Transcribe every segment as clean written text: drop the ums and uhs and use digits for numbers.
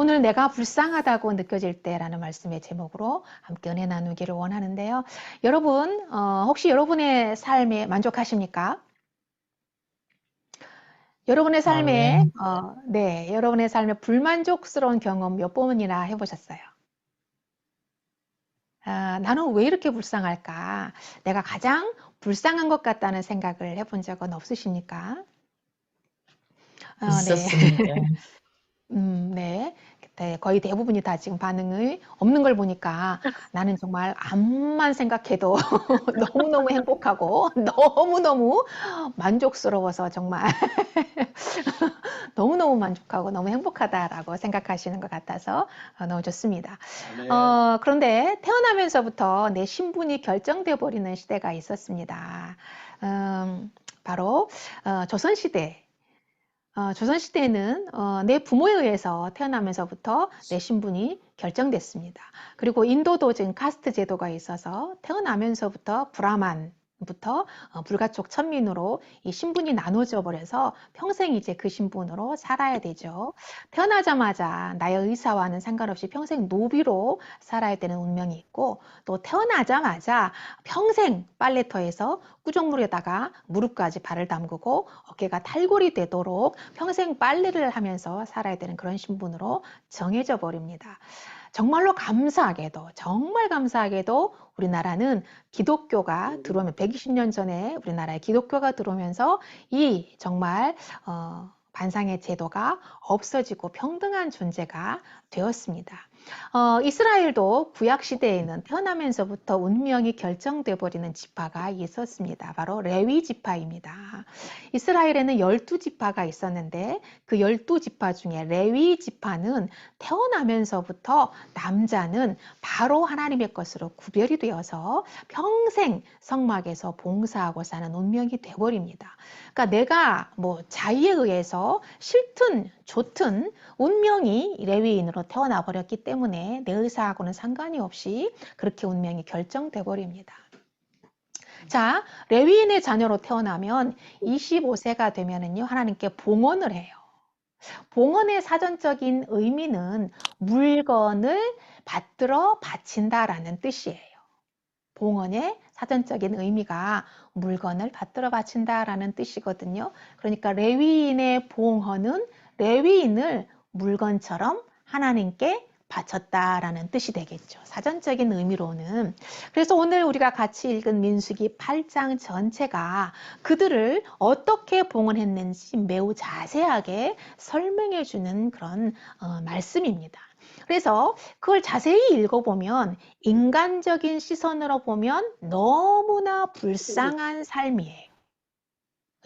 오늘 내가 불쌍하다고 느껴질 때라는 말씀의 제목으로 함께 은혜 나누기를 원하는데요. 여러분, 혹시 여러분의 삶에 만족하십니까? 여러분의 삶에, 아멘. 네, 여러분의 삶에 불만족스러운 경험 몇 번이나 해보셨어요? 나는 왜 이렇게 불쌍할까? 내가 가장 불쌍한 것 같다는 생각을 해본 적은 없으십니까? 네. 있었습니다. 네. 네, 거의 대부분이 다 지금 반응이 없는 걸 보니까 나는 정말 암만 생각해도 너무너무 행복하고 너무너무 만족스러워서 정말 너무너무 만족하고 너무 행복하다라고 생각하시는 것 같아서 너무 좋습니다. 그런데 태어나면서부터 내 신분이 결정돼 버리는 시대가 있었습니다. 바로 조선시대. 조선시대에는 내 부모에 의해서 태어나면서부터 내 신분이 결정됐습니다. 그리고 인도도 지금 카스트 제도가 있어서 태어나면서부터 브라만부터 불가촉 천민으로 이 신분이 나눠져 버려서 평생 이제 그 신분으로 살아야 되죠. 태어나자마자 나의 의사와는 상관없이 평생 노비로 살아야 되는 운명이 있고, 또 태어나자마자 평생 빨래터에서 꾸정물에다가 무릎까지 발을 담그고 어깨가 탈골이 되도록 평생 빨래를 하면서 살아야 되는 그런 신분으로 정해져 버립니다. 정말로 감사하게도, 정말 감사하게도 우리나라는 기독교가 들어오면 120년 전에 우리나라에 기독교가 들어오면서 이 정말 반상의 제도가 없어지고 평등한 존재가 되었습니다. 이스라엘도 구약 시대에는 태어나면서부터 운명이 결정돼 버리는 지파가 있었습니다. 바로 레위 지파입니다. 이스라엘에는 12지파가 있었는데 그 12지파 중에 레위 지파는 태어나면서부터 남자는 바로 하나님의 것으로 구별이 되어서 평생 성막에서 봉사하고 사는 운명이 돼 버립니다. 그러니까 내가 뭐 자의에 의해서 싫든 좋든 운명이 레위인으로 태어나 버렸기 때문에 내 의사하고는 상관이 없이 그렇게 운명이 결정돼 버립니다. 자, 레위인의 자녀로 태어나면 25세가 되면은요, 하나님께 봉헌을 해요. 봉헌의 사전적인 의미는 물건을 받들어 바친다라는 뜻이에요. 봉헌의 사전적인 의미가 물건을 받들어 바친다라는 뜻이거든요. 그러니까 레위인의 봉헌은 레위인을 물건처럼 하나님께 바쳤다라는 뜻이 되겠죠. 사전적인 의미로는. 그래서 오늘 우리가 같이 읽은 민수기 8장 전체가 그들을 어떻게 봉헌했는지 매우 자세하게 설명해 주는 그런 말씀입니다. 그래서 그걸 자세히 읽어보면 인간적인 시선으로 보면 너무나 불쌍한 삶이에요.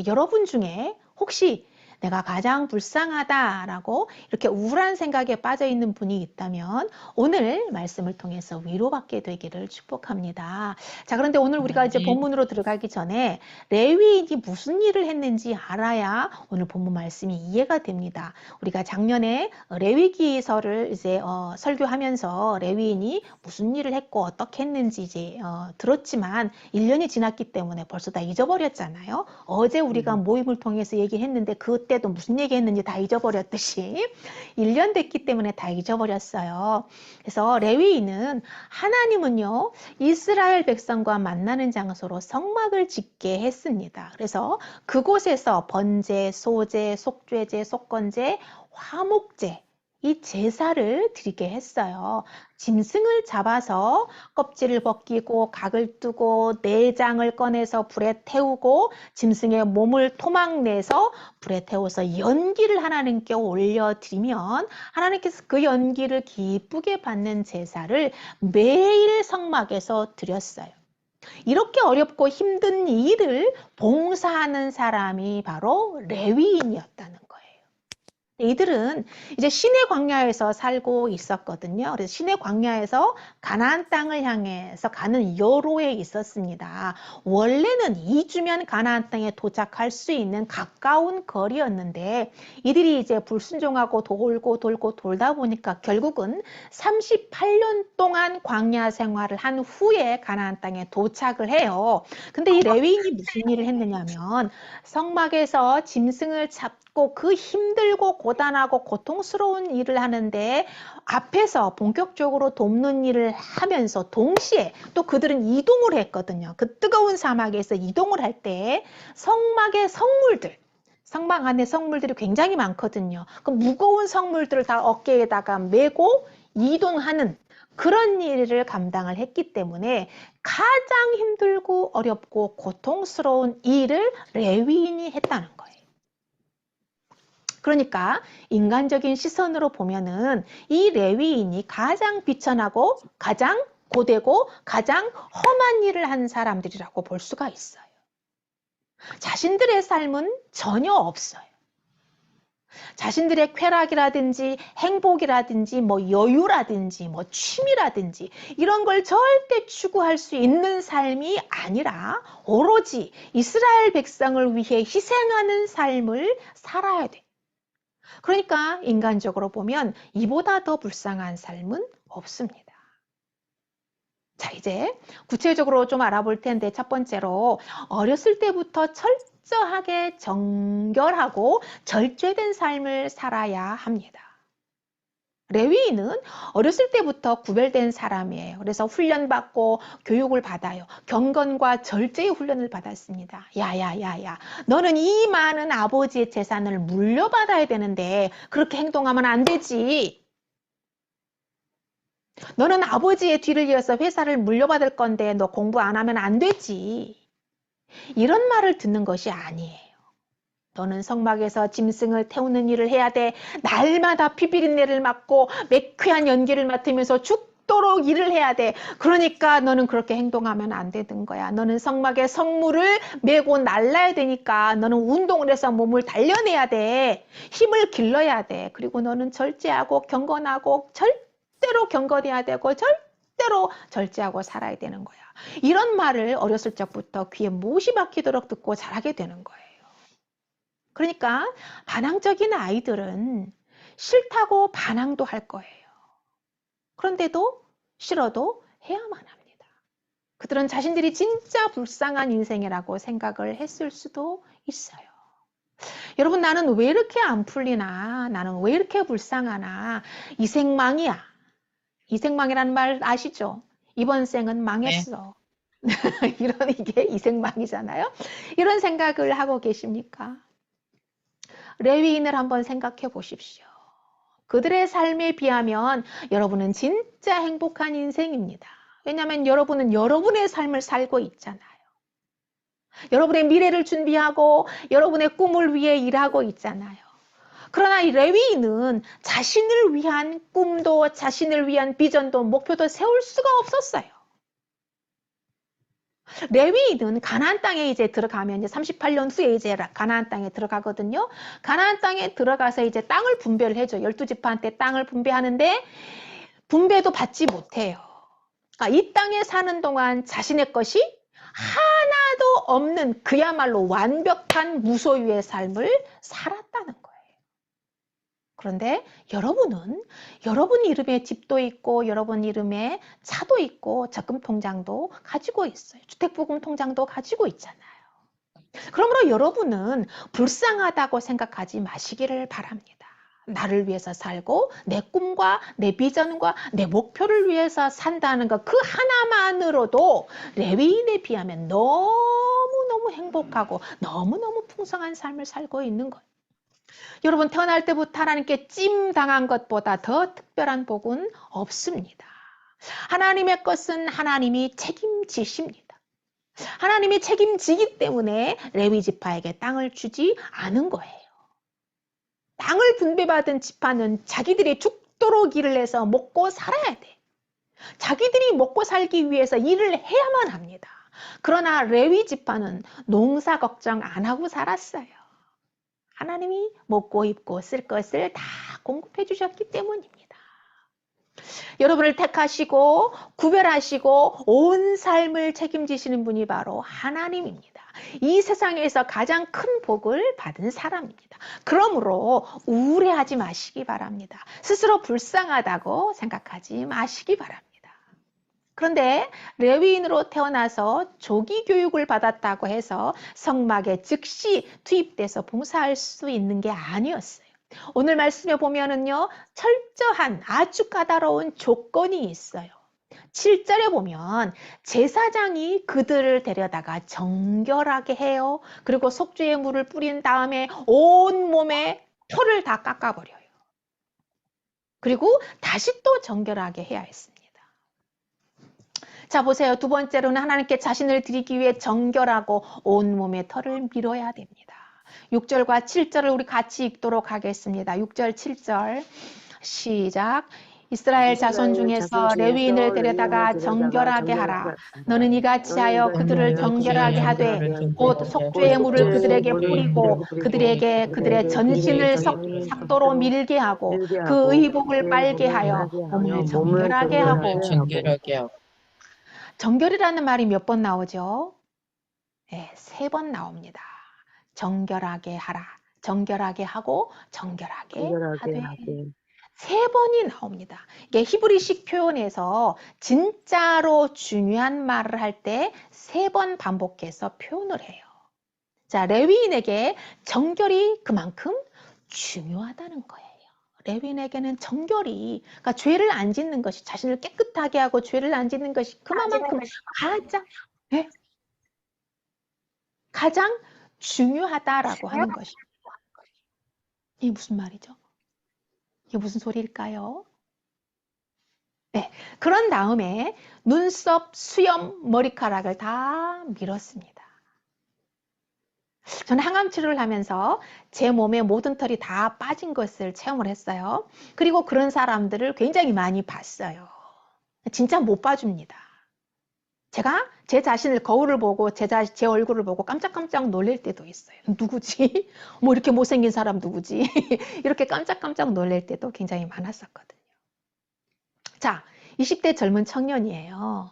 여러분 중에 혹시 내가 가장 불쌍하다라고 이렇게 우울한 생각에 빠져 있는 분이 있다면 오늘 말씀을 통해서 위로받게 되기를 축복합니다. 자, 그런데 오늘 우리가 이제 아멘. 본문으로 들어가기 전에 레위인이 무슨 일을 했는지 알아야 오늘 본문 말씀이 이해가 됩니다. 우리가 작년에 레위기서를 이제 설교하면서 레위인이 무슨 일을 했고 어떻게 했는지 이제 들었지만 1년이 지났기 때문에 벌써 다 잊어버렸잖아요. 어제 우리가 모임을 통해서 얘기했는데 그때도 무슨 얘기했는지 다 잊어버렸듯이 1년 됐기 때문에 다 잊어버렸어요. 그래서 레위인은 하나님은요 이스라엘 백성과 만나는 장소로 성막을 짓게 했습니다. 그래서 그곳에서 번제, 소제, 속죄제, 속건제, 화목제 이 제사를 드리게 했어요. 짐승을 잡아서 껍질을 벗기고 각을 뜨고 내장을 꺼내서 불에 태우고 짐승의 몸을 토막내서 불에 태워서 연기를 하나님께 올려드리면 하나님께서 그 연기를 기쁘게 받는 제사를 매일 성막에서 드렸어요. 이렇게 어렵고 힘든 일을 봉사하는 사람이 바로 레위인이었다는 거예요. 이들은 이제 시내 광야에서 살고 있었거든요. 그래서 시내 광야에서 가나안 땅을 향해서 가는 여로에 있었습니다. 원래는 2주면 가나안 땅에 도착할 수 있는 가까운 거리였는데 이들이 이제 불순종하고 돌고 돌다 보니까 결국은 38년 동안 광야 생활을 한 후에 가나안 땅에 도착을 해요. 근데 이 레위인이 무슨 일을 했느냐면 성막에서 짐승을 잡고 그 힘들고 고단하고 고통스러운 일을 하는데 앞에서 본격적으로 돕는 일을 하면서 동시에 또 그들은 이동을 했거든요. 그 뜨거운 사막에서 이동을 할 때 성막의 성물들, 성막 안에 성물들이 굉장히 많거든요. 그 무거운 성물들을 다 어깨에다가 메고 이동하는 그런 일을 감당을 했기 때문에 가장 힘들고 어렵고 고통스러운 일을 레위인이 했다는 거예요. 그러니까 인간적인 시선으로 보면은 이 레위인이 가장 비천하고 가장 고되고 가장 험한 일을 한 사람들이라고 볼 수가 있어요. 자신들의 삶은 전혀 없어요. 자신들의 쾌락이라든지 행복이라든지 뭐 여유라든지 뭐 취미라든지 이런 걸 절대 추구할 수 있는 삶이 아니라 오로지 이스라엘 백성을 위해 희생하는 삶을 살아야 돼. 그러니까 인간적으로 보면 이보다 더 불쌍한 삶은 없습니다. 자, 이제 구체적으로 좀 알아볼 텐데 첫 번째로 어렸을 때부터 철저하게 정결하고 절제된 삶을 살아야 합니다. 레위인은 어렸을 때부터 구별된 사람이에요. 그래서 훈련받고 교육을 받아요. 경건과 절제의 훈련을 받았습니다. 야야야야, 너는 이 많은 아버지의 재산을 물려받아야 되는데 그렇게 행동하면 안 되지. 너는 아버지의 뒤를 이어서 회사를 물려받을 건데 너 공부 안 하면 안 되지. 이런 말을 듣는 것이 아니에요. 너는 성막에서 짐승을 태우는 일을 해야 돼. 날마다 피비린내를 맡고 매쾌한 연기를 맡으면서 죽도록 일을 해야 돼. 그러니까 너는 그렇게 행동하면 안 되는 거야. 너는 성막에 성물을 메고 날라야 되니까 너는 운동을 해서 몸을 단련해야 돼. 힘을 길러야 돼. 그리고 너는 절제하고 경건하고 절대로 경건해야 되고 절대로 절제하고 살아야 되는 거야. 이런 말을 어렸을 적부터 귀에 못이 박히도록 듣고 자라게 되는 거예요. 그러니까 반항적인 아이들은 싫다고 반항도 할 거예요. 그런데도 싫어도 해야만 합니다. 그들은 자신들이 진짜 불쌍한 인생이라고 생각을 했을 수도 있어요. 여러분, 나는 왜 이렇게 안 풀리나? 나는 왜 이렇게 불쌍하나? 이생망이야. 이생망이라는 말 아시죠? 이번 생은 네. 망했어. 이런 이게 이생망이잖아요. 이런 생각을 하고 계십니까? 레위인을 한번 생각해 보십시오. 그들의 삶에 비하면 여러분은 진짜 행복한 인생입니다. 왜냐하면 여러분은 여러분의 삶을 살고 있잖아요. 여러분의 미래를 준비하고 여러분의 꿈을 위해 일하고 있잖아요. 그러나 이 레위인은 자신을 위한 꿈도 자신을 위한 비전도 목표도 세울 수가 없었어요. 레위인은 가나안 땅에 이제 들어가면 이제 38년 후에 이제 가나안 땅에 들어가거든요. 가나안 땅에 들어가서 이제 땅을 분배를 해줘. 12지파한테 땅을 분배하는데 분배도 받지 못해요. 이 땅에 사는 동안 자신의 것이 하나도 없는 그야말로 완벽한 무소유의 삶을 살았다는 거예요. 그런데 여러분은 여러분 이름의 집도 있고 여러분 이름의 차도 있고 적금 통장도 가지고 있어요. 주택부금 통장도 가지고 있잖아요. 그러므로 여러분은 불쌍하다고 생각하지 마시기를 바랍니다. 나를 위해서 살고 내 꿈과 내 비전과 내 목표를 위해서 산다는 것 그 하나만으로도 레위인에 비하면 너무너무 행복하고 너무너무 풍성한 삶을 살고 있는 거예요. 여러분, 태어날 때부터 하나님께 찜당한 것보다 더 특별한 복은 없습니다. 하나님의 것은 하나님이 책임지십니다. 하나님이 책임지기 때문에 레위 지파에게 땅을 주지 않은 거예요. 땅을 분배받은 지파는 자기들이 죽도록 일을 해서 먹고 살아야 돼. 자기들이 먹고 살기 위해서 일을 해야만 합니다. 그러나 레위 지파는 농사 걱정 안 하고 살았어요. 하나님이 먹고 입고 쓸 것을 다 공급해 주셨기 때문입니다. 여러분을 택하시고 구별하시고 온 삶을 책임지시는 분이 바로 하나님입니다. 이 세상에서 가장 큰 복을 받은 사람입니다. 그러므로 우울해하지 마시기 바랍니다. 스스로 불쌍하다고 생각하지 마시기 바랍니다. 그런데 레위인으로 태어나서 조기 교육을 받았다고 해서 성막에 즉시 투입돼서 봉사할 수 있는 게 아니었어요. 오늘 말씀에 보면은요, 철저한 아주 까다로운 조건이 있어요. 7절에 보면 제사장이 그들을 데려다가 정결하게 해요. 그리고 속죄의 물을 뿌린 다음에 온 몸에 털을 다 깎아버려요. 그리고 다시 또 정결하게 해야 했습니다. 자, 보세요. 두 번째로는 하나님께 자신을 드리기 위해 정결하고 온몸의 털을 밀어야 됩니다. 6절과 7절을 우리 같이 읽도록 하겠습니다. 6절, 7절 시작. 이스라엘 자손 이스라엘 자손 중에서 중에서 레위인을 레위인을 데려다가 데려다가 정결하게 정결하게 하라. 하라. 너는 이같이 너는 하여 이같이 그들을 하여 정결하게 그들을 하되 정결하게 곧 하되 곧 속죄의 물을 속죄의 그들에게 물을 뿌리고 그들에게 뿌리고 그들에게 그들의 그들에게 그들의 전신을 전신을 삭도로 삭도로 밀게 하고 밀게 그 하고 의복을 그의 빨게 복을 하여 빨게 몸을 하여 몸을 정결하게 정결하게 하고. 하고. 정결이라는 말이 몇 번 나오죠? 네, 3번 나옵니다. 정결하게 하라. 정결하게 하고 정결하게 정결하게 하되. 하되. 3번이 나옵니다. 이게 히브리식 표현에서 진짜로 중요한 말을 할 때 3번 반복해서 표현을 해요. 자, 레위인에게 정결이 그만큼 중요하다는 거예요. 레위인에게는 정결이, 그러니까 죄를 안 짓는 것이, 자신을 깨끗하게 하고 죄를 안 짓는 것이 그만큼 가장, 네? 가장 중요하다라고 하는 것입니다. 이게 무슨 말이죠? 이게 무슨 소리일까요? 네, 그런 다음에 눈썹, 수염, 머리카락을 다 밀었습니다. 저는 항암 치료를 하면서 제 몸에 모든 털이 다 빠진 것을 체험을 했어요. 그리고 그런 사람들을 굉장히 많이 봤어요. 진짜 못 봐줍니다. 제가 제 자신을 거울을 보고 제 얼굴을 보고 깜짝깜짝 놀랄 때도 있어요. 누구지? 뭐 이렇게 못생긴 사람 누구지? 이렇게 깜짝깜짝 놀랄 때도 굉장히 많았었거든요. 자, 20대 젊은 청년이에요.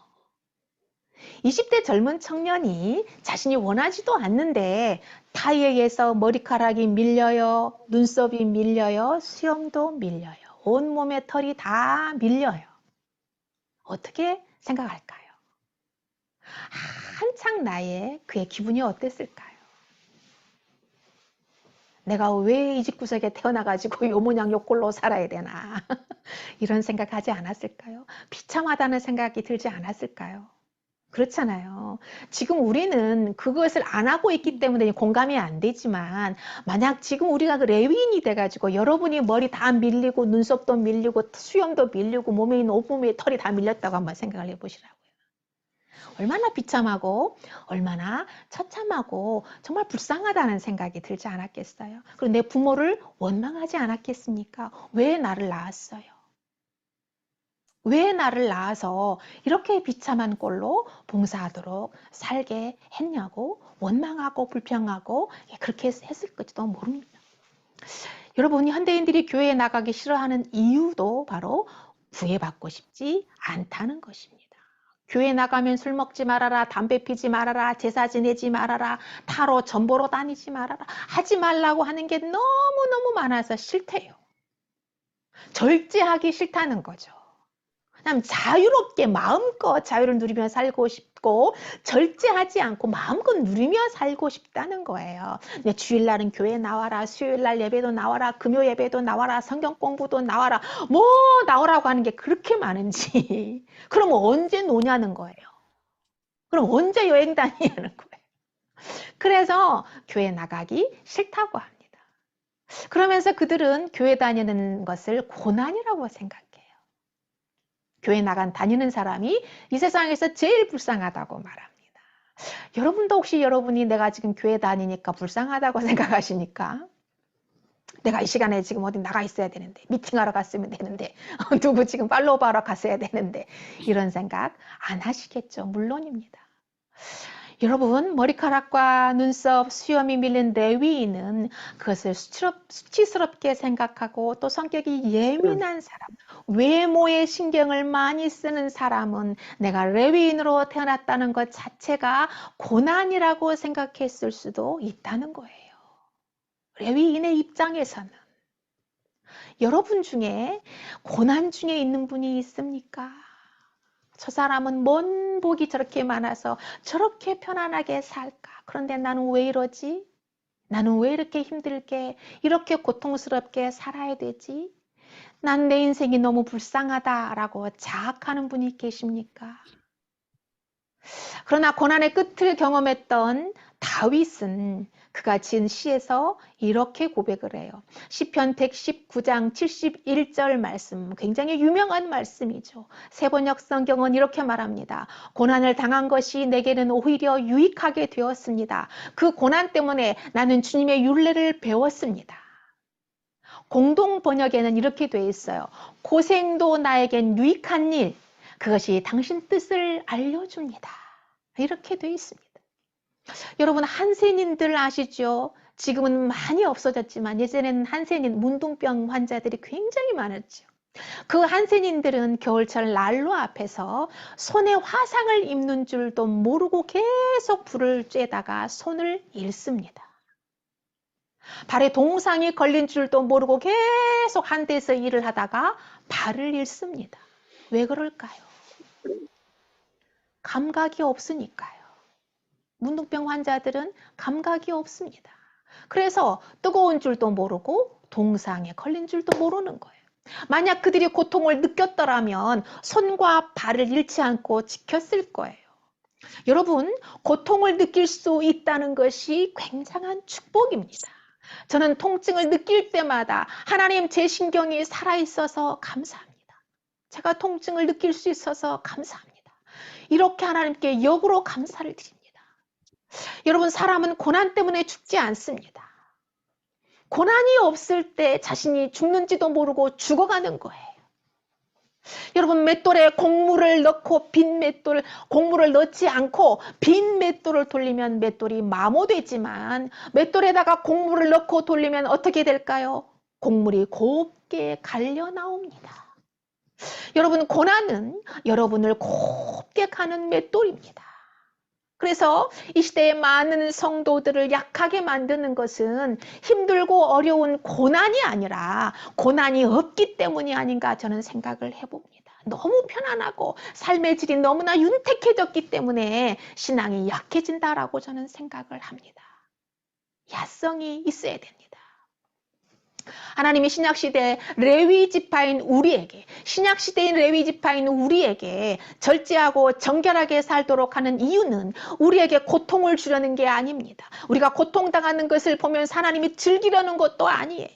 20대 젊은 청년이 자신이 원하지도 않는데 타에 의해서 머리카락이 밀려요, 눈썹이 밀려요, 수염도 밀려요. 온몸에 털이 다 밀려요. 어떻게 생각할까요? 한창 나이에 그의 기분이 어땠을까요? 내가 왜 이 집구석에 태어나가지고 요 모양 요 꼴로 살아야 되나 이런 생각하지 않았을까요? 비참하다는 생각이 들지 않았을까요? 그렇잖아요. 지금 우리는 그것을 안 하고 있기 때문에 공감이 안 되지만 만약 지금 우리가 그 레위인이 돼가지고 여러분이 머리 다 밀리고 눈썹도 밀리고 수염도 밀리고 몸에 있는 온몸에 털이 다 밀렸다고 한번 생각을 해보시라고요. 얼마나 비참하고 얼마나 처참하고 정말 불쌍하다는 생각이 들지 않았겠어요? 그리고 내 부모를 원망하지 않았겠습니까? 왜 나를 낳았어요? 왜 나를 낳아서 이렇게 비참한 꼴로 봉사하도록 살게 했냐고 원망하고 불평하고 그렇게 했을지도 모릅니다. 여러분, 현대인들이 교회에 나가기 싫어하는 이유도 바로 구애받고 싶지 않다는 것입니다. 교회 나가면 술 먹지 말아라, 담배 피지 말아라, 제사 지내지 말아라, 타로 전보로 다니지 말아라, 하지 말라고 하는 게 너무너무 많아서 싫대요. 절제하기 싫다는 거죠. 그냥 자유롭게 마음껏 자유를 누리며 살고 싶고 절제하지 않고 마음껏 누리며 살고 싶다는 거예요. 근데 주일날은 교회 나와라, 수요일날 예배도 나와라, 금요 예배도 나와라, 성경 공부도 나와라, 뭐 나오라고 하는 게 그렇게 많은지 그럼 언제 노냐는 거예요. 그럼 언제 여행 다니냐는 거예요. 그래서 교회 나가기 싫다고 합니다. 그러면서 그들은 교회 다니는 것을 고난이라고 생각해요. 교회 다니는 사람이 이 세상에서 제일 불쌍하다고 말합니다. 여러분도 혹시 여러분이 내가 지금 교회 다니니까 불쌍하다고 생각하십니까? 내가 이 시간에 지금 어디 나가 있어야 되는데, 미팅하러 갔으면 되는데, 누구 지금 팔로우 하러 갔어야 되는데, 이런 생각 안 하시겠죠? 물론입니다. 여러분, 머리카락과 눈썹, 수염이 밀린 레위인은 그것을 수치스럽게 생각하고 또 성격이 예민한 사람, 외모에 신경을 많이 쓰는 사람은 내가 레위인으로 태어났다는 것 자체가 고난이라고 생각했을 수도 있다는 거예요. 레위인의 입장에서는. 여러분 중에 고난 중에 있는 분이 있습니까? 저 사람은 뭔 복이 저렇게 많아서 저렇게 편안하게 살까? 그런데 나는 왜 이러지? 나는 왜 이렇게 힘들게, 이렇게 고통스럽게 살아야 되지? 난 내 인생이 너무 불쌍하다라고 자학하는 분이 계십니까? 그러나 고난의 끝을 경험했던 다윗은 그가 지은 시에서 이렇게 고백을 해요. 시편 119장 71절 말씀, 굉장히 유명한 말씀이죠. 세번역 성경은 이렇게 말합니다. 고난을 당한 것이 내게는 오히려 유익하게 되었습니다. 그 고난 때문에 나는 주님의 율례를 배웠습니다. 공동 번역에는 이렇게 되어 있어요. 고생도 나에겐 유익한 일, 그것이 당신 뜻을 알려줍니다. 이렇게 되어 있습니다. 여러분, 한센인들 아시죠? 지금은 많이 없어졌지만 예전에는 한센인, 문둥병 환자들이 굉장히 많았죠. 그 한센인들은 겨울철 난로 앞에서 손에 화상을 입는 줄도 모르고 계속 불을 쬐다가 손을 잃습니다. 발에 동상이 걸린 줄도 모르고 계속 한 데서 일을 하다가 발을 잃습니다. 왜 그럴까요? 감각이 없으니까요. 문둥병 환자들은 감각이 없습니다. 그래서 뜨거운 줄도 모르고 동상에 걸린 줄도 모르는 거예요. 만약 그들이 고통을 느꼈더라면 손과 발을 잃지 않고 지켰을 거예요. 여러분, 고통을 느낄 수 있다는 것이 굉장한 축복입니다. 저는 통증을 느낄 때마다 하나님 제 신경이 살아있어서 감사합니다. 제가 통증을 느낄 수 있어서 감사합니다. 이렇게 하나님께 역으로 감사를 드립니다. 여러분, 사람은 고난 때문에 죽지 않습니다. 고난이 없을 때 자신이 죽는지도 모르고 죽어가는 거예요. 여러분, 맷돌에 곡물을 넣고 빈 맷돌, 곡물을 넣지 않고 빈 맷돌을 돌리면 맷돌이 마모되지만 맷돌에다가 곡물을 넣고 돌리면 어떻게 될까요? 곡물이 곱게 갈려 나옵니다. 여러분, 고난은 여러분을 곱게 가는 맷돌입니다. 그래서 이 시대의 많은 성도들을 약하게 만드는 것은 힘들고 어려운 고난이 아니라 고난이 없기 때문이 아닌가 저는 생각을 해봅니다. 너무 편안하고 삶의 질이 너무나 윤택해졌기 때문에 신앙이 약해진다라고 저는 생각을 합니다. 야성이 있어야 됩니다. 하나님이 신약시대 레위 지파인 우리에게, 신약시대인 레위 지파인 우리에게 절제하고 정결하게 살도록 하는 이유는 우리에게 고통을 주려는 게 아닙니다. 우리가 고통당하는 것을 보면서 하나님이 즐기려는 것도 아니에요.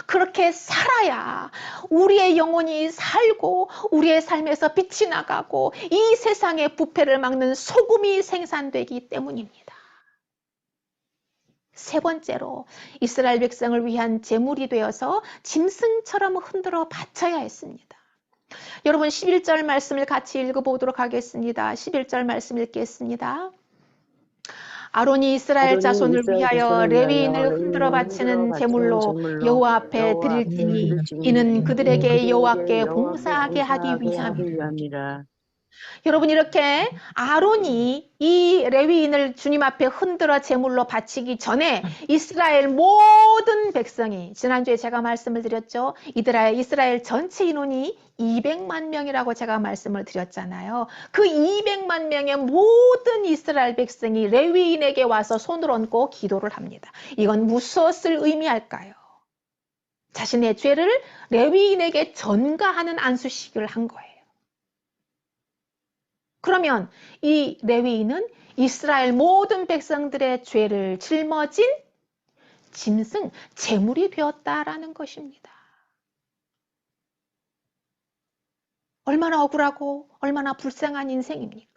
그렇게 살아야 우리의 영혼이 살고 우리의 삶에서 빛이 나가고 이 세상의 부패를 막는 소금이 생산되기 때문입니다. 세 번째로 이스라엘 백성을 위한 제물이 되어서 짐승처럼 흔들어 바쳐야 했습니다. 여러분 11절 말씀을 같이 읽어보도록 하겠습니다. 11절 말씀 읽겠습니다. 아론이 이스라엘 자손을 위하여 레위인을 흔들어 바치는 제물로 여호와 앞에 드릴지니 이는 그들에게 여호와께 봉사하게 하기 위함이라. 여러분, 이렇게 아론이 이 레위인을 주님 앞에 흔들어 제물로 바치기 전에 이스라엘 모든 백성이, 지난주에 제가 말씀을 드렸죠. 이스라엘 전체 인원이 200만 명이라고 제가 말씀을 드렸잖아요. 그 200만 명의 모든 이스라엘 백성이 레위인에게 와서 손을 얹고 기도를 합니다. 이건 무엇을 의미할까요? 자신의 죄를 레위인에게 전가하는 안수식을 한 거예요. 그러면 이 레위인은 이스라엘 모든 백성들의 죄를 짊어진 짐승, 제물이 되었다라는 것입니다. 얼마나 억울하고 얼마나 불쌍한 인생입니까?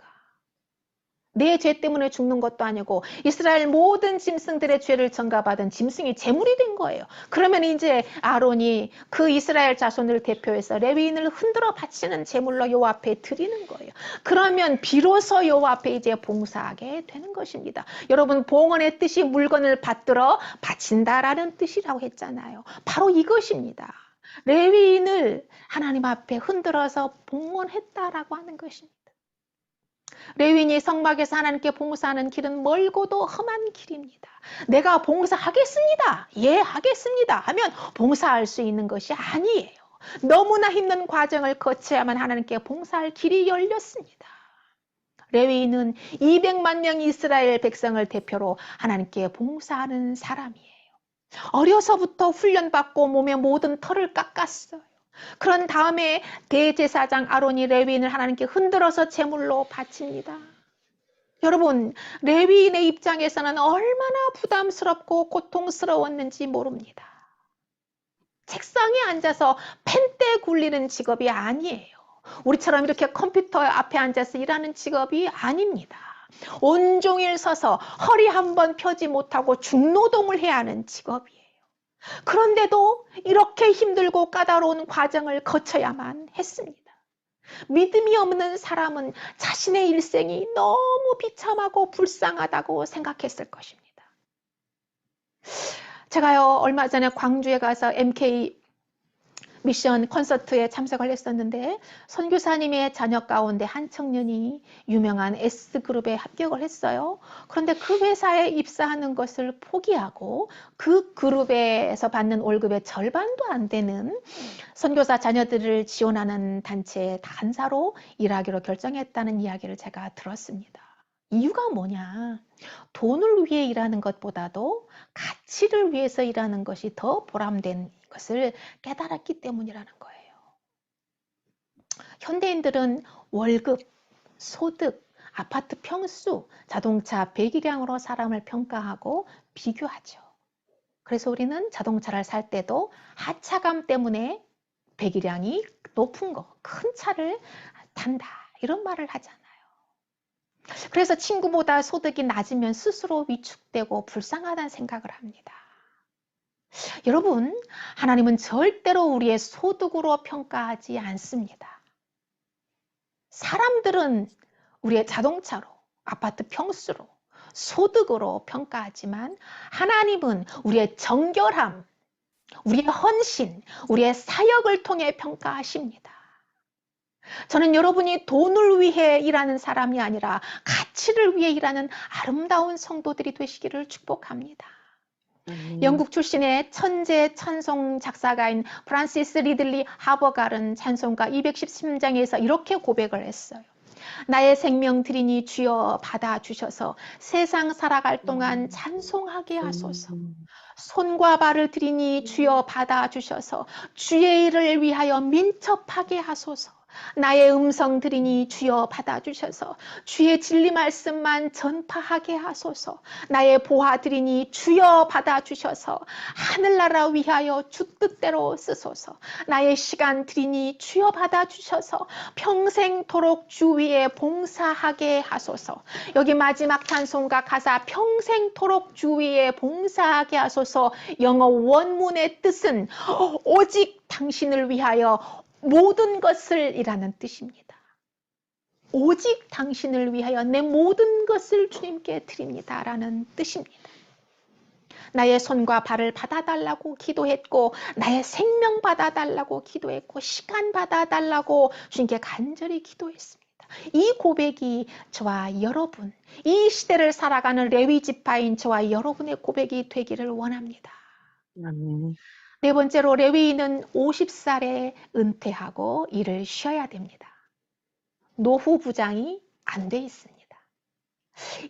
내 죄 때문에 죽는 것도 아니고 이스라엘 모든 짐승들의 죄를 전가받은 짐승이 제물이 된 거예요. 그러면 이제 아론이 그 이스라엘 자손을 대표해서 레위인을 흔들어 바치는 제물로 여호와 앞에 드리는 거예요. 그러면 비로소 여호와 앞에 이제 봉사하게 되는 것입니다. 여러분, 봉헌의 뜻이 물건을 받들어 바친다라는 뜻이라고 했잖아요. 바로 이것입니다. 레위인을 하나님 앞에 흔들어서 봉헌했다라고 하는 것입니다. 레위인이 성막에서 하나님께 봉사하는 길은 멀고도 험한 길입니다. 내가 봉사하겠습니다. 예, 하겠습니다. 하면 봉사할 수 있는 것이 아니에요. 너무나 힘든 과정을 거쳐야만 하나님께 봉사할 길이 열렸습니다. 레위인은 200만 명 이스라엘 백성을 대표로 하나님께 봉사하는 사람이에요. 어려서부터 훈련받고 몸의 모든 털을 깎았어요. 그런 다음에 대제사장 아론이 레위인을 하나님께 흔들어서 제물로 바칩니다. 여러분, 레위인의 입장에서는 얼마나 부담스럽고 고통스러웠는지 모릅니다. 책상에 앉아서 펜대 굴리는 직업이 아니에요. 우리처럼 이렇게 컴퓨터 앞에 앉아서 일하는 직업이 아닙니다. 온종일 서서 허리 한번 펴지 못하고 중노동을 해야 하는 직업이에요. 그런데도 이렇게 힘들고 까다로운 과정을 거쳐야만 했습니다. 믿음이 없는 사람은 자신의 일생이 너무 비참하고 불쌍하다고 생각했을 것입니다. 제가요, 얼마 전에 광주에 가서 MK 미션 콘서트에 참석을 했었는데 선교사님의 자녀 가운데 한 청년이 유명한 S그룹에 합격을 했어요. 그런데 그 회사에 입사하는 것을 포기하고 그 그룹에서 받는 월급의 절반도 안 되는 선교사 자녀들을 지원하는 단체에 단사로 일하기로 결정했다는 이야기를 제가 들었습니다. 이유가 뭐냐? 돈을 위해 일하는 것보다도 가치를 위해서 일하는 것이 더 보람된 것을 깨달았기 때문이라는 거예요. 현대인들은 월급, 소득, 아파트 평수, 자동차 배기량으로 사람을 평가하고 비교하죠. 그래서 우리는 자동차를 살 때도 하차감 때문에 배기량이 높은 거, 큰 차를 탄다, 이런 말을 하잖아요. 그래서 친구보다 소득이 낮으면 스스로 위축되고 불쌍하다는 생각을 합니다. 여러분, 하나님은 절대로 우리의 소득으로 평가하지 않습니다. 사람들은 우리의 자동차로, 아파트 평수로, 소득으로 평가하지만 하나님은 우리의 정결함, 우리의 헌신, 우리의 사역을 통해 평가하십니다. 저는 여러분이 돈을 위해 일하는 사람이 아니라 가치를 위해 일하는 아름다운 성도들이 되시기를 축복합니다. 영국 출신의 천재 찬송 작사가인 프란시스 리들리 하버갈은 찬송가 213장에서 이렇게 고백을 했어요. 나의 생명 드리니 주여 받아주셔서 세상 살아갈 동안 찬송하게 하소서. 손과 발을 드리니 주여 받아주셔서 주의 일을 위하여 민첩하게 하소서. 나의 음성 들이니 주여 받아주셔서 주의 진리 말씀만 전파하게 하소서. 나의 보화 드리니 주여 받아주셔서 하늘나라 위하여 주 뜻대로 쓰소서. 나의 시간 드리니 주여 받아주셔서 평생토록 주 위에 봉사하게 하소서. 여기 마지막 찬송가 가사 평생토록 주 위에 봉사하게 하소서. 영어 원문의 뜻은 오직 당신을 위하여 모든 것을 이라는 뜻입니다. 오직 당신을 위하여 내 모든 것을 주님께 드립니다 라는 뜻입니다. 나의 손과 발을 받아달라고 기도했고 나의 생명 받아달라고 기도했고 시간 받아달라고 주님께 간절히 기도했습니다. 이 고백이 저와 여러분, 이 시대를 살아가는 레위 지파인 저와 여러분의 고백이 되기를 원합니다. 아멘. 네 번째로 레위인은 50살에 은퇴하고 일을 쉬어야 됩니다. 노후 부장이 안 돼 있습니다.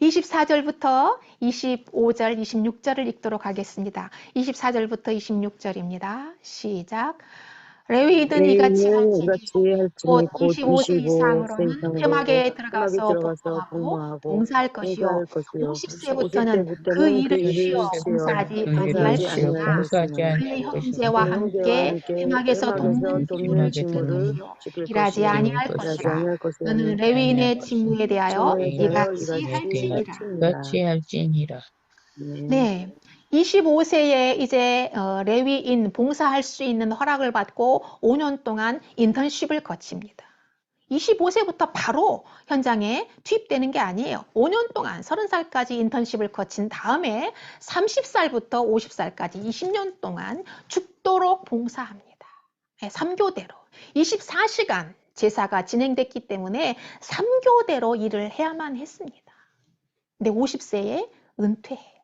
24절부터 25절, 26절을 읽도록 하겠습니다. 24절부터 26절입니다. 시작. 레위인은 이같이 할지니 곧 25세 25세 이상으로는 이상으로 회막에 들어가서 복무하고 봉사할 것이요. 50세부터는 그 50세부터는 그 일을 일을 쉬어 쉬어 봉사하지 아니할 봉사하지 것이나 아니할 것이나 그의 형제와 그의 형제와 함께 함께 회막에서 돕는 돕는 직무를 지을 직무를 것이요. 지킬 일하지 것이요 아니할 일하지 것이라. 아니할 너는 것이라는 레위인의 직무에 대하여 직무에 대하여 이같이 이같이 할지니라. 할지니라. 네, 25세에 이제 레위인 봉사할 수 있는 허락을 받고 5년 동안 인턴십을 거칩니다. 25세부터 바로 현장에 투입되는 게 아니에요. 5년 동안 30살까지 인턴십을 거친 다음에 30살부터 50살까지 20년 동안 죽도록 봉사합니다. 네, 3교대로 24시간 제사가 진행됐기 때문에 3교대로 일을 해야만 했습니다. 근데 50세에 은퇴해요.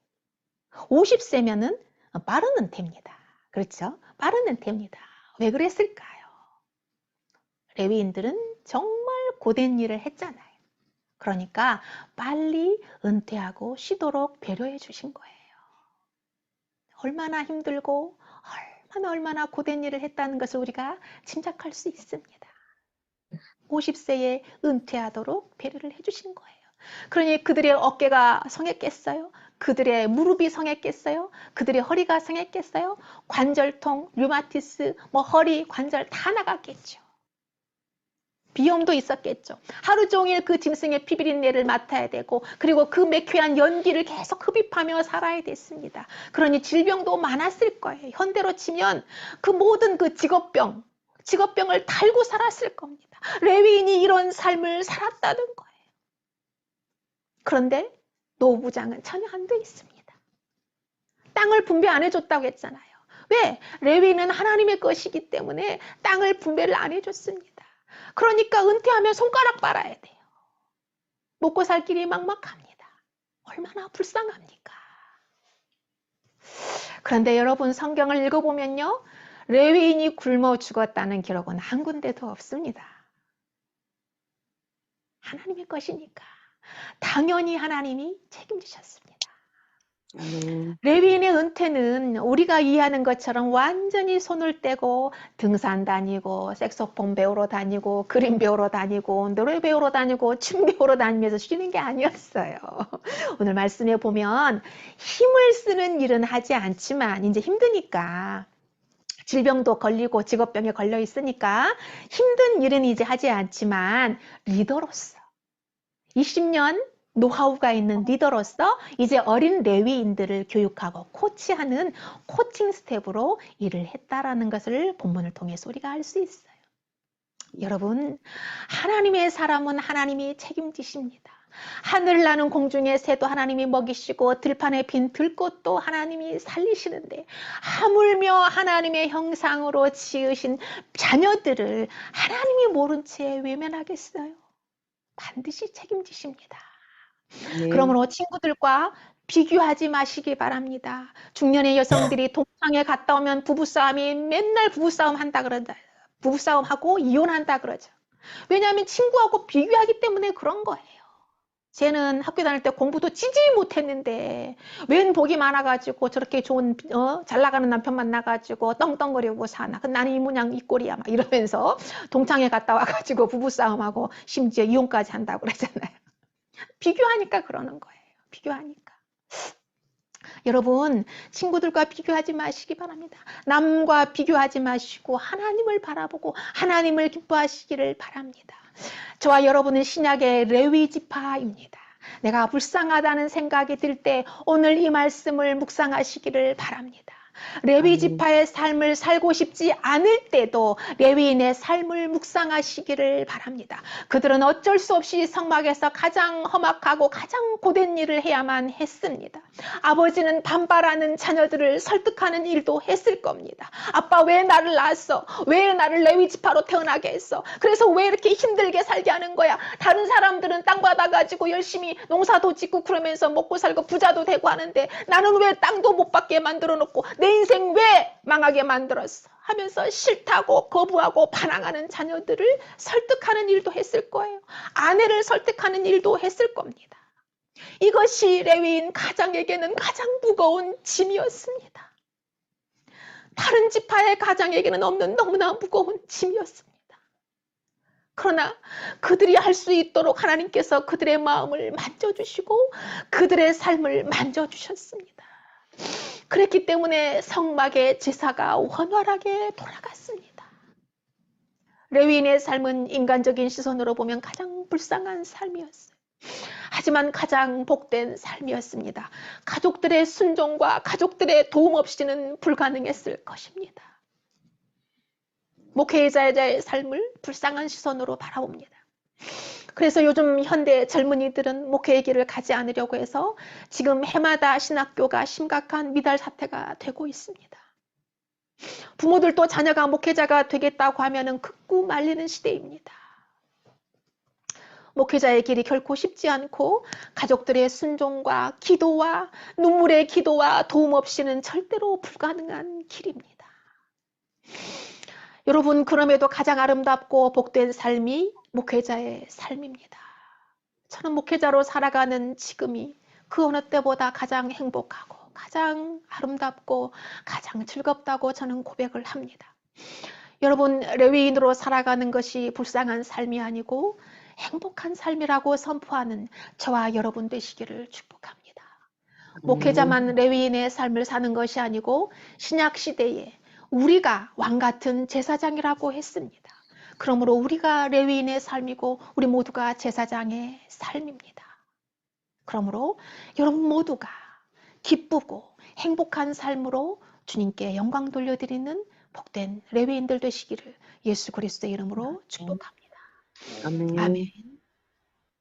50세면은 빠른 은퇴입니다. 그렇죠? 빠른 은퇴입니다. 왜 그랬을까요? 레위인들은 정말 고된 일을 했잖아요. 그러니까 빨리 은퇴하고 쉬도록 배려해 주신 거예요. 얼마나 힘들고 얼마나 고된 일을 했다는 것을 우리가 짐작할 수 있습니다. 50세에 은퇴하도록 배려를 해주신 거예요. 그러니 그들의 어깨가 성했겠어요? 그들의 무릎이 성했겠어요? 그들의 허리가 성했겠어요? 관절통, 류마티스, 허리, 관절 다 나갔겠죠. 비염도 있었겠죠. 하루 종일 그 짐승의 피비린내를 맡아야 되고 그리고 그 매캐한 연기를 계속 흡입하며 살아야 됐습니다. 그러니 질병도 많았을 거예요. 현대로 치면 그 모든 그 직업병을 달고 살았을 겁니다. 레위인이 이런 삶을 살았다는 거예요. 그런데 노부장은 전혀 안 돼 있습니다. 땅을 분배 안 해줬다고 했잖아요. 왜? 레위인은 하나님의 것이기 때문에 땅을 분배를 안 해줬습니다. 그러니까 은퇴하면 손가락 빨아야 돼요. 먹고 살 길이 막막합니다. 얼마나 불쌍합니까? 그런데 여러분 성경을 읽어보면요. 레위인이 굶어 죽었다는 기록은 한 군데도 없습니다. 하나님의 것이니까 당연히 하나님이 책임지셨습니다. 레위인의 은퇴는 우리가 이해하는 것처럼 완전히 손을 떼고 등산 다니고 색소폰 배우러 다니고 그림 배우러 다니고 노래 배우러 다니고 춤 배우러 다니면서 쉬는 게 아니었어요. 오늘 말씀에 보면 힘을 쓰는 일은 하지 않지만 이제 힘드니까 질병도 걸리고 직업병에 걸려 있으니까 힘든 일은 이제 하지 않지만 리더로서 20년 노하우가 있는 리더로서 이제 어린 레위인들을 교육하고 코치하는 코칭 스텝으로 일을 했다라는 것을 본문을 통해서 우리가 알 수 있어요. 여러분, 하나님의 사람은 하나님이 책임지십니다. 하늘 나는 공중의 새도 하나님이 먹이시고 들판에 핀 들꽃도 하나님이 살리시는데 하물며 하나님의 형상으로 지으신 자녀들을 하나님이 모른 채 외면하겠어요? 반드시 책임지십니다. 그러므로 친구들과 비교하지 마시기 바랍니다. 중년의 여성들이 동창회 갔다 오면 부부싸움이 맨날 부부싸움 한다 그러다. 부부싸움하고 이혼한다 그러죠. 왜냐하면 친구하고 비교하기 때문에 그런 거예요. 쟤는 학교 다닐 때 공부도 지지 못했는데 웬 복이 많아가지고 저렇게 좋은 잘 나가는 남편 만나가지고 떵떵거리고 사나. 나는 이 모양 이 꼴이야 막 이러면서 동창회 갔다 와가지고 부부싸움하고 심지어 이혼까지 한다고 그러잖아요. 비교하니까 그러는 거예요. 비교하니까. 여러분, 친구들과 비교하지 마시기 바랍니다. 남과 비교하지 마시고 하나님을 바라보고 하나님을 기뻐하시기를 바랍니다. 저와 여러분은 신약의 레위 지파입니다. 내가 불쌍하다는 생각이 들 때 오늘 이 말씀을 묵상하시기를 바랍니다. 레위 지파의 삶을 살고 싶지 않을 때도 레위인의 삶을 묵상하시기를 바랍니다. 그들은 어쩔 수 없이 성막에서 가장 험악하고 가장 고된 일을 해야만 했습니다. 아버지는 반발하는 자녀들을 설득하는 일도 했을 겁니다. 아빠 왜 나를 낳았어? 왜 나를 레위 지파로 태어나게 했어? 그래서 왜 이렇게 힘들게 살게 하는 거야? 다른 사람들은 땅 받아가지고 열심히 농사도 짓고 그러면서 먹고 살고 부자도 되고 하는데 나는 왜 땅도 못 받게 만들어 놓고 내 인생 왜 망하게 만들었어? 하면서 싫다고 거부하고 반항하는 자녀들을 설득하는 일도 했을 거예요. 아내를 설득하는 일도 했을 겁니다. 이것이 레위인 가장에게는 가장 무거운 짐이었습니다. 다른 지파의 가장에게는 없는 너무나 무거운 짐이었습니다. 그러나 그들이 할 수 있도록 하나님께서 그들의 마음을 만져주시고 그들의 삶을 만져주셨습니다. 그랬기 때문에 성막의 제사가 원활하게 돌아갔습니다. 레위인의 삶은 인간적인 시선으로 보면 가장 불쌍한 삶이었어요. 하지만 가장 복된 삶이었습니다. 가족들의 순종과 가족들의 도움 없이는 불가능했을 것입니다. 목회자의 삶을 불쌍한 시선으로 바라봅니다. 그래서 요즘 현대 젊은이들은 목회의 길을 가지 않으려고 해서 지금 해마다 신학교가 심각한 미달 사태가 되고 있습니다. 부모들도 자녀가 목회자가 되겠다고 하면 극구 말리는 시대입니다. 목회자의 길이 결코 쉽지 않고 가족들의 순종과 기도와 눈물의 기도와 도움 없이는 절대로 불가능한 길입니다. 여러분, 그럼에도 가장 아름답고 복된 삶이 목회자의 삶입니다. 저는 목회자로 살아가는 지금이 그 어느 때보다 가장 행복하고 가장 아름답고 가장 즐겁다고 저는 고백을 합니다. 여러분, 레위인으로 살아가는 것이 불쌍한 삶이 아니고 행복한 삶이라고 선포하는 저와 여러분 되시기를 축복합니다. 목회자만 레위인의 삶을 사는 것이 아니고 신약 시대에 우리가 왕 같은 제사장이라고 했습니다. 그러므로 우리가 레위인의 삶이고 우리 모두가 제사장의 삶입니다. 그러므로 여러분 모두가 기쁘고 행복한 삶으로 주님께 영광 돌려드리는 복된 레위인들 되시기를 예수 그리스도의 이름으로 축복합니다. 아멘. 아멘.